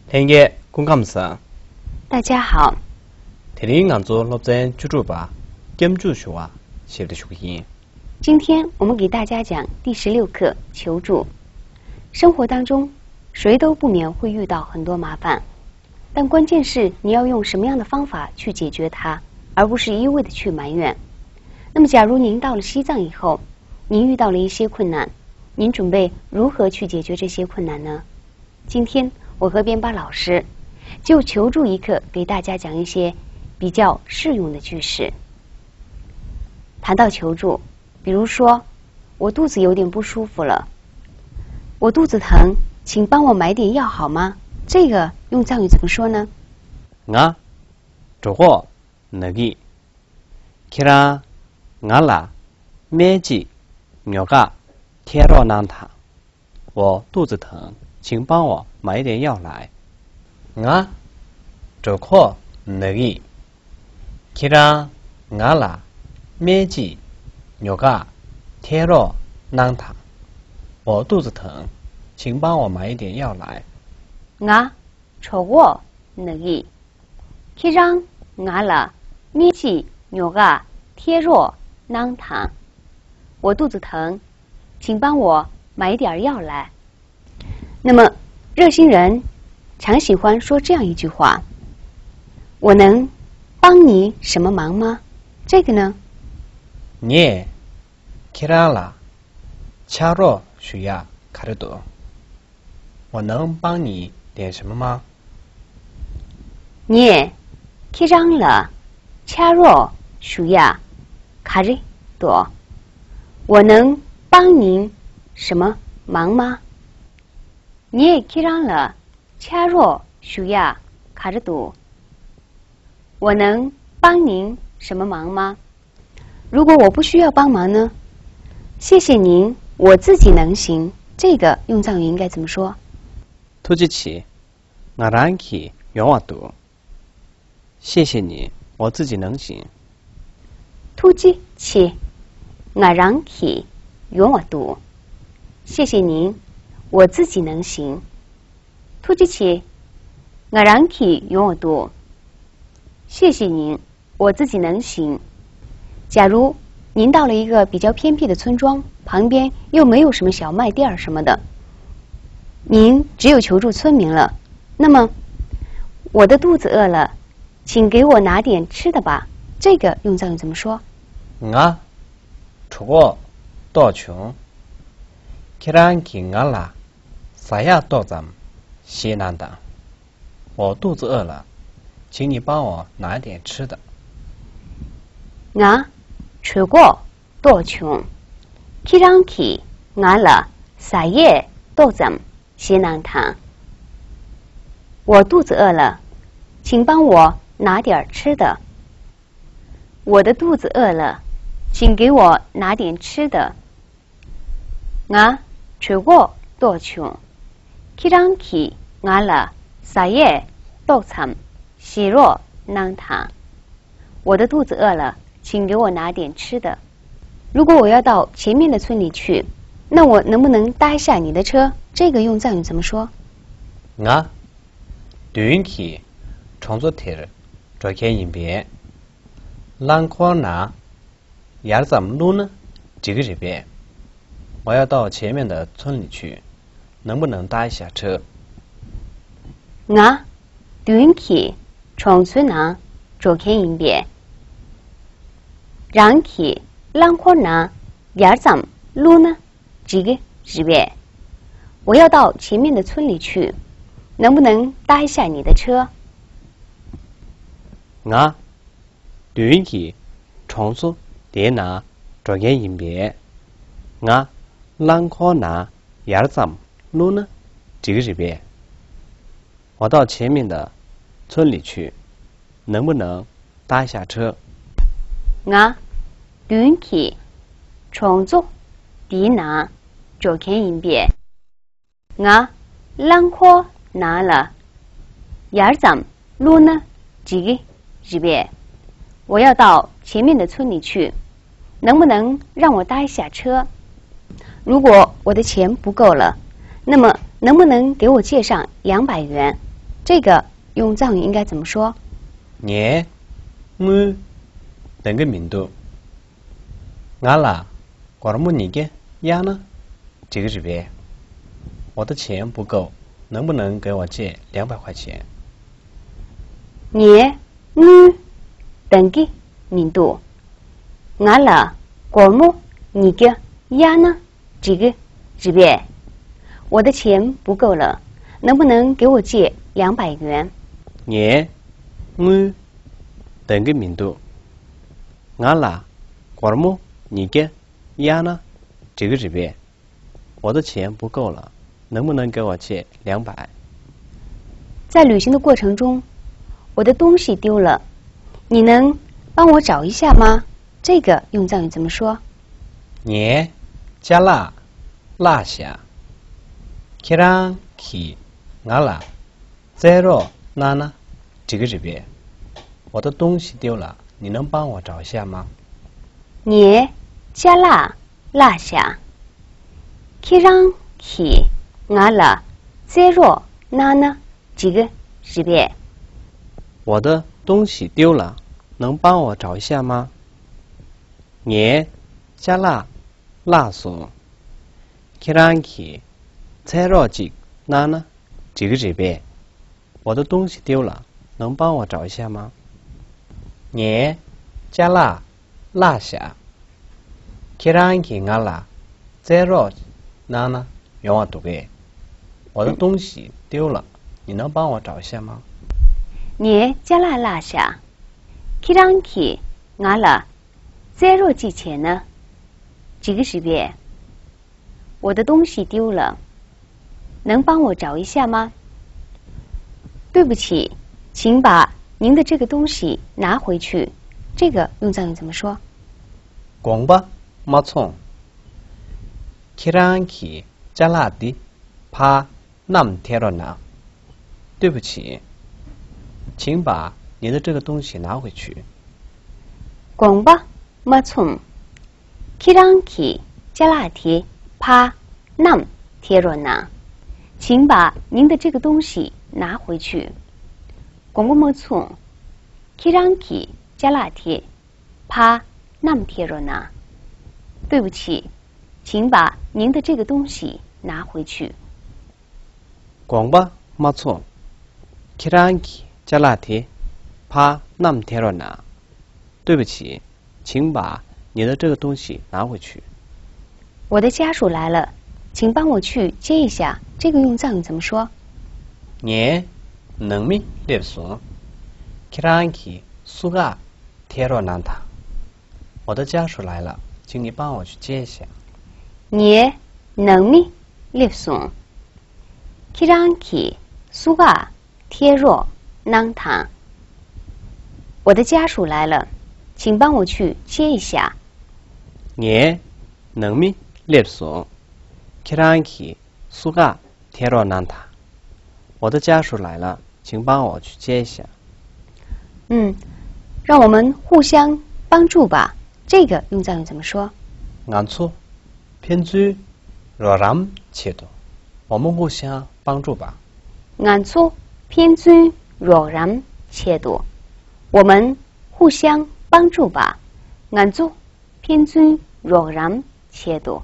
听嘅公감사大家好，听你讲做落在居住吧，兼住学啊，写的书音。今天我们给大家讲第16课求助。生活当中，谁都不免会遇到很多麻烦，但关键是你要用什么样的方法去解决它，而不是一味的去埋怨。那么，假如您到了西藏以后，您遇到了一些困难，您准备如何去解决这些困难呢？今天我和边巴老师就求助一课给大家讲一些比较适用的句式。谈到求助，比如说我肚子有点不舒服了，我肚子疼，请帮我买点药好吗？这个用藏语怎么说呢？我这个那个，其他我啦，面积牛个天热难躺，我肚子疼，请帮我买点药来。我这个那个，其他我啦，面积牛个天热难躺，我肚子疼，请帮我买一点药来。我这个那个，其他我啦，面积牛个天热难躺，我肚子疼，请帮我买点药来。那么热心人常喜欢说这样一句话：我能帮你什么忙吗？这个呢？你其他啦，恰若需要卡得多，我能帮你点什么吗？你其他了，恰若需要卡得多，我能帮您什么忙吗？你其他了，恰若需要卡得多，我能帮您什么忙吗？如果我不需要帮忙呢？谢谢您，我自己能行。这个用藏语应该怎么说？突击起，我让起用我读。谢谢你，我自己能行。突击起，我让起用我读。谢谢您，我自己能行。突击起，我让起用我读。谢谢您，我自己能行。假如您到了一个比较偏僻的村庄，旁边又没有什么小卖店什么的，您只有求助村民了。那么，我的肚子饿了，请给我拿点吃的吧。这个用藏语怎么说？我出国到穷，其他给我啦，啥呀到咱们西南的。我肚子饿了，请你帮我拿点吃的。我出国到穷，其他给我了，啥也到咱们西南堂。我肚子饿了，请帮我拿点吃的。我的肚子饿了，请给我拿点吃的。我出国到穷，其他给我了，啥也到咱们西南堂。我的肚子饿了，请给我拿点吃的。如果我要到前面的村里去，那我能不能搭一下你的车？这个用藏语怎么说？我对起创作题这些影片，兰科拿亚怎么录呢？这个这边，我要到前面的村里去，能不能搭一下车？我对起创作拿这些影片，让起兰科拿亚怎么录呢？这个这边，我要到前面的村里去，能不能搭一下你的车？我对起创作电脑这些影片，我兰科拿亚怎么录呢？这个这边，我到前面的村里去，能不能搭一下车？我对起创作电脑这些影片，我兰科拿了亚怎么录呢？这个这边，我要到前面的村里去，能不能让我搭一下车？如果我的钱不够了，那么能不能给我借上200元？这个用藏语应该怎么说？你、我等个名度。俺啦，管么你给呀呢？几个这边，我的钱不够，能不能给我借200块钱？你、我等个名度。俺啦，管么你给呀呢？几个这边，我的钱不够了，能不能给我借200元？你、我等个名度。俺啦，管么你给呀呢？几个这边，我的钱不够了，能不能给我借200？在旅行的过程中，我的东西丢了，你能帮我找一下吗？这个用藏语怎么说？你加拉拉下，kiran ki俺啦，0娜娜，几个这边，我的东西丢了，你能帮我找一下吗？你加拉拉下，kiran ki俺啦，0娜娜，几个这边，我的东西丢了，能帮我找一下吗？你加拉拉索，kiran ki 0几娜娜，几个这边，我的东西丢了，能帮我找一下吗？你加拉拉下，kiran ki俺啦，0娜娜，让我读给，我的东西丢了，你能帮我找一下吗？你加拉拉下，kiran ki俺啦，0几钱呢？几个这边，我的东西丢了，能帮我找一下吗？对不起，请把您的这个东西拿回去。这个用藏语怎么说？广巴马从，kiran ki 加拉的，怕nam terona。对不起，请把你的这个东西拿回去。广巴马从，kiran ki 加拉提帕 nam terona，请把您的这个东西拿回去。广巴马从，kiran ki 加拉提帕 nam terona，对不起，请把您的这个东西拿回去。广巴马从，kiran ki 加拉提帕 nam terona。对不起，请把你的这个东西拿回去。我的家属来了，请帮我去接一下。这个用藏语怎么说？你能咪列索，kiran ki suga terona他。我的家属来了，请你帮我去接一下。你能咪列送，kiran ki suga terona他。我的家属来了，请帮我去接一下。你能咪列索，kiran ki suga terona他。我的家属来了，请帮我去接一下。让我们互相帮助吧。这个用藏语怎么说？俺错，偏居若然切多，我们互相帮助吧。俺错，偏居若然切多，我们互相帮助吧。俺错，偏居若然切多，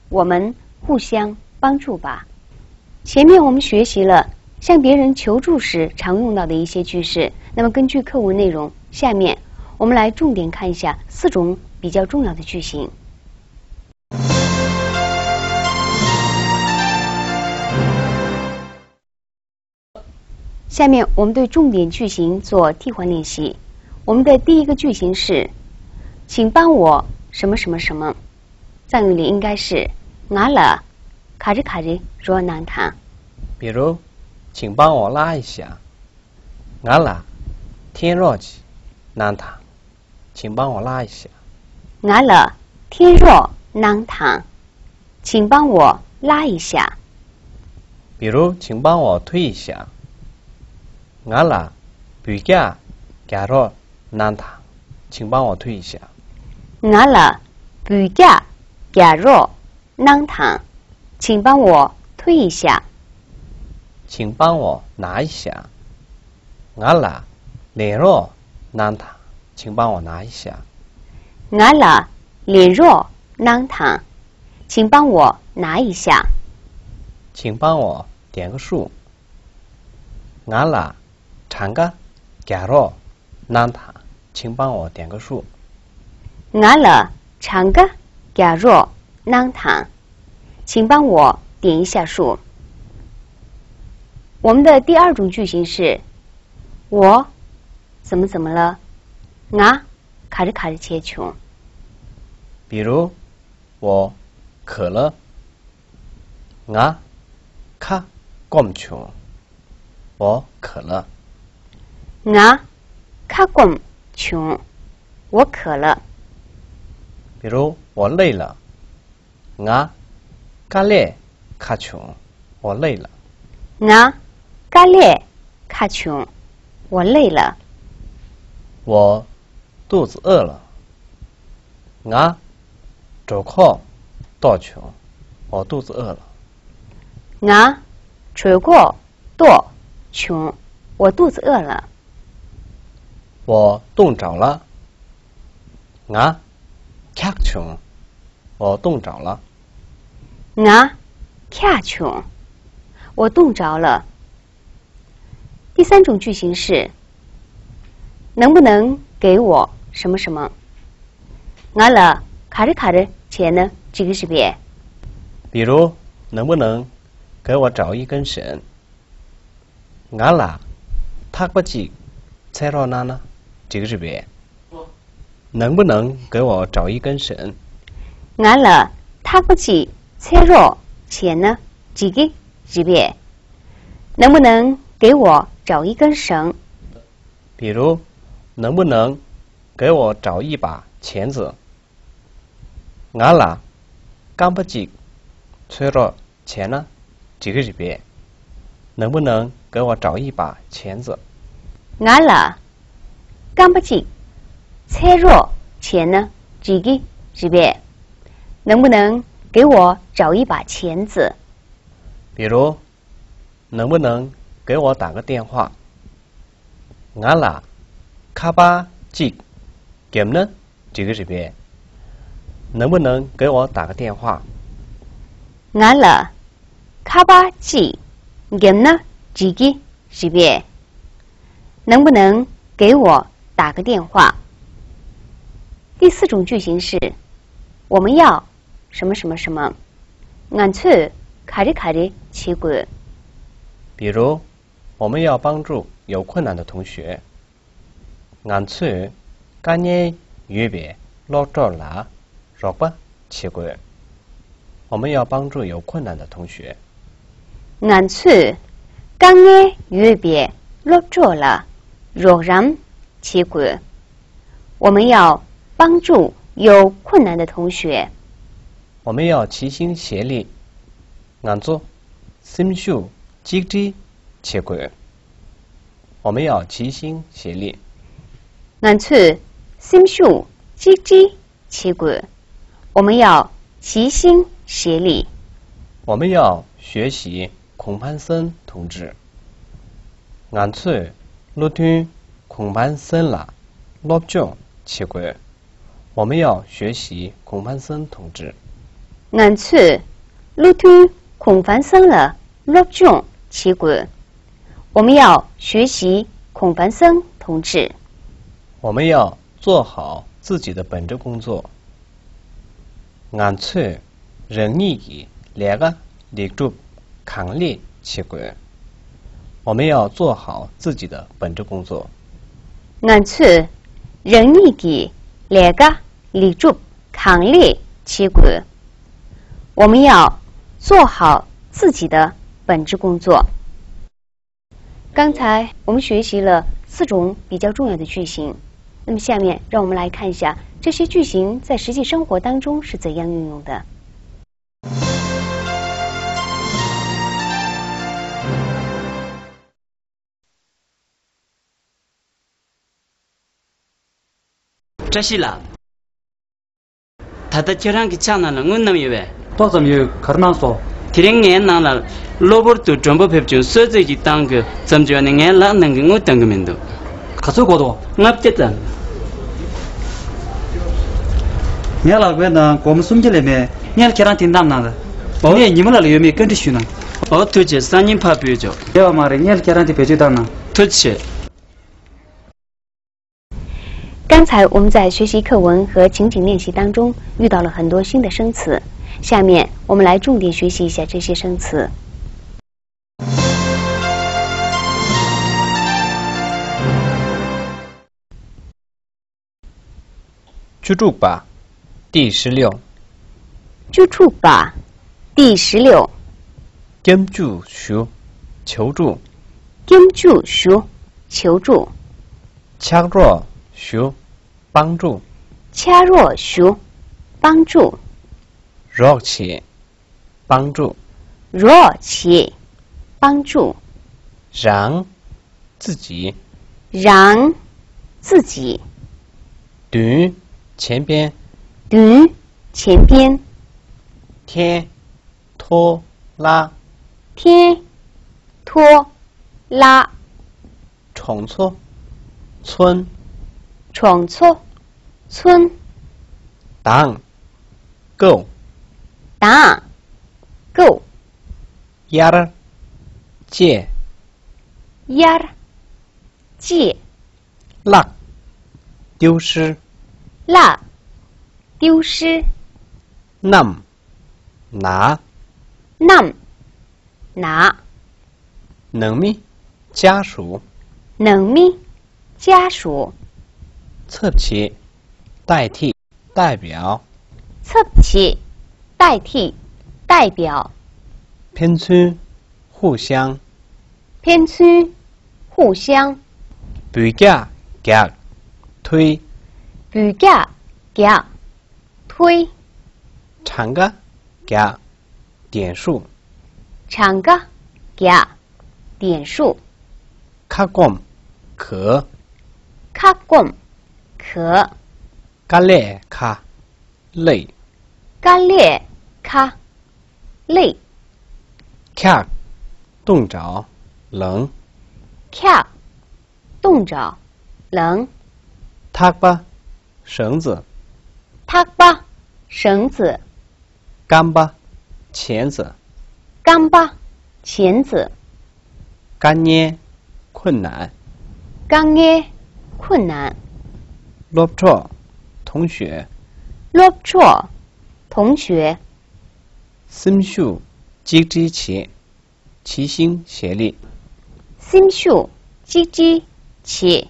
我们互相帮助吧。前面我们学习了向别人求助时常用到的一些句式，那么根据课文内容，下面我们来重点看一下4种比较重要的句型。下面我们对重点句型做替换练习。我们的第一个句型是，请帮我什么什么什么，藏语里应该是俺了卡着卡着若难谈。比如，请帮我拉一下。俺啦，天热起难谈，请帮我拉一下。俺了天热难谈，请帮我拉一下。比如，请帮我推一下。俺啦，比较加热难谈，请帮我推一下。俺了比较加热难谈，请帮我推一下。请帮我拿一下。俺俩脸弱难躺，请帮我拿一下。俺俩脸弱难躺，请帮我拿一下。请帮我点个数。俺俩唱个假弱难躺，请帮我点个数。俺俩唱个假弱难躺，请帮我点一下数。我们的第二种句型是我怎么了？俺卡着切穷。比如我渴了，俺卡꼼穷。我渴了。俺卡꼼穷。我渴了。比如我累了，俺嘎累卡穷。我累了。俺嘎累卡穷。我累了。我肚子饿了，俺周考多穷。我肚子饿了。俺吹过多穷。我肚子饿了。我冻着了，俺卡穷。我冻着了。俺卡穷。我冻着了。第三种句型是能不能给我什么什么？俺俩卡着钱呢？这个是别。比如能不能给我找一根绳？俺俩탁바지 채로拿呢？这个是别。能不能给我找一根绳？俺俩탁바지 채로钱呢？这个是别。能不能给我找一根绳？比如能不能给我找一把钳子？俺俩깜빡지 채로钱呢？这个是别。能不能给我找一把钳子？俺俩깜빡지 채로钱呢？这个是别。能不能给我找一把钳子？比如能不能给我打个电话？俺俩卡巴지给呢？这个是别。能不能给我打个电话？俺俩卡巴지给呢？这个是别。能不能给我打个电话？第四种句型是我们要什么什么什么。俺去卡着切过。比如我们要帮助有困难的同学。俺去干예유배落着啦，说吧，切过。我们要帮助有困难的同学。俺去干예유배落着了，若然切过。我们要帮助有困难的同学。我们要齐心协力。俺做心秀积极切过。我们要齐心协力。俺去心秀积极切过。我们要齐心协力。我们要学习孔潘森同志。俺去录听孔潘森啦，录种切过。我们要学习孔潘森同志。俺去录听孔繁森了，录种切过。我们要学习孔繁森同志。我们要做好自己的本职工作。俺去仁义的两个立足抗力切过。我们要做好自己的本职工作。俺去仁义的两个立足抗力切过。我们要做好自己的本职工作。刚才我们学习了4种比较重要的句型，那么下面让我们来看一下这些句型在实际生活当中是怎样运用的。这是啦，他的家长给讲了，我能以为。多怎么有可能说 Tiring ngen nang la lobor tu jombo phep chu so ji tang ge zam jwa ne ngen la nang ngo tang ge mendo. Kaso godo. Ngap che tan. Nghe là quên là có một số người mẹ nghe cái rằng tin nam nào đó. Nghe nhiều là liệu mẹ cần đi xuyên nào. Tu che san yin pha pyo jo. Giờ mà nghe cái rằng thì phải chịu đau nào. Tu che. 刚才我们在学习课文和情景练习当中遇到了很多新的生词，下面我们来重点学习一下这些生词。居住吧，第16。居住吧，第16。兼助学，求助。兼助学，求助。掐弱学，帮助。掐弱学，帮助。弱起，帮助。弱起，帮助。让自己。让自己。对，前边。对，前边。贴，拖，拉。贴，拖，拉。重错，村。重错，村。当，够。当，够。压儿，借。压儿，借。落，丢失。落，丢失。nam，拿。nam，拿。能密，家属。能密，家属。侧起，代替，代表。侧起，代替，代表。偏村，互相。偏区，互相。比价，夹，推。比价，夹，推。长个，夹，点数。长个，夹，点数。卡贡，可。卡贡，可。嘎列卡，累。嘎列卡，累。卡，冻着，冷。卡，冻着，冷。塔巴，绳子。塔巴，绳子。干巴，钳子。干巴，钳子。干捏，困难。干捏，困难。落错，同学。落错，同学。心秀，积极起，齐心协力。心秀，积极起，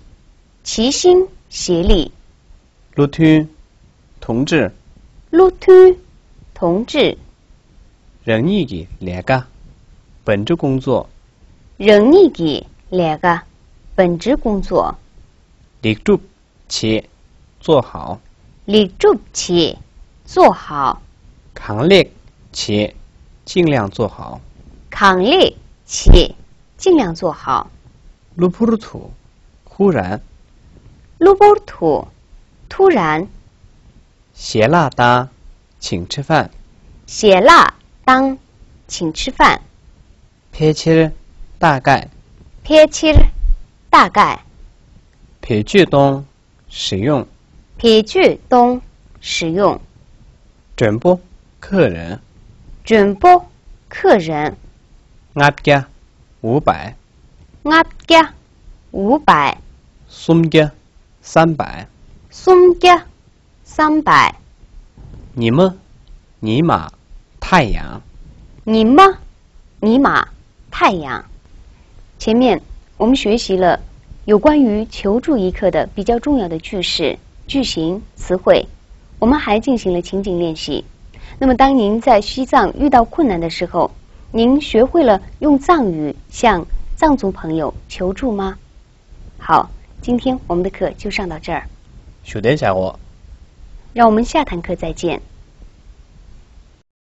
齐心协力。陆推，同志。陆推，同志。仁义的两个，本职工作。仁义的两个，本职工作。立住起，做好。立住起，做好。强烈起，尽量做好。强烈起，尽量做好。鲁普鲁土，忽然。鲁普土，突然。谢腊达，请吃饭。谢腊当，请吃饭。撇切，大概。撇切，大概。撇句东，使用。撇句东，使用。准部，客人。准部，客人。押价500。押价500。送价300。送价300。你们，尼玛，太阳。你吗？尼玛，太阳。前面我们学习了有关于求助一课的比较重要的句式、句型、词汇，我们还进行了情景练习。那么当您在西藏遇到困难的时候，您学会了用藏语向藏族朋友求助吗？好，今天我们的课就上到这儿，小点下我。让我们下堂课再见。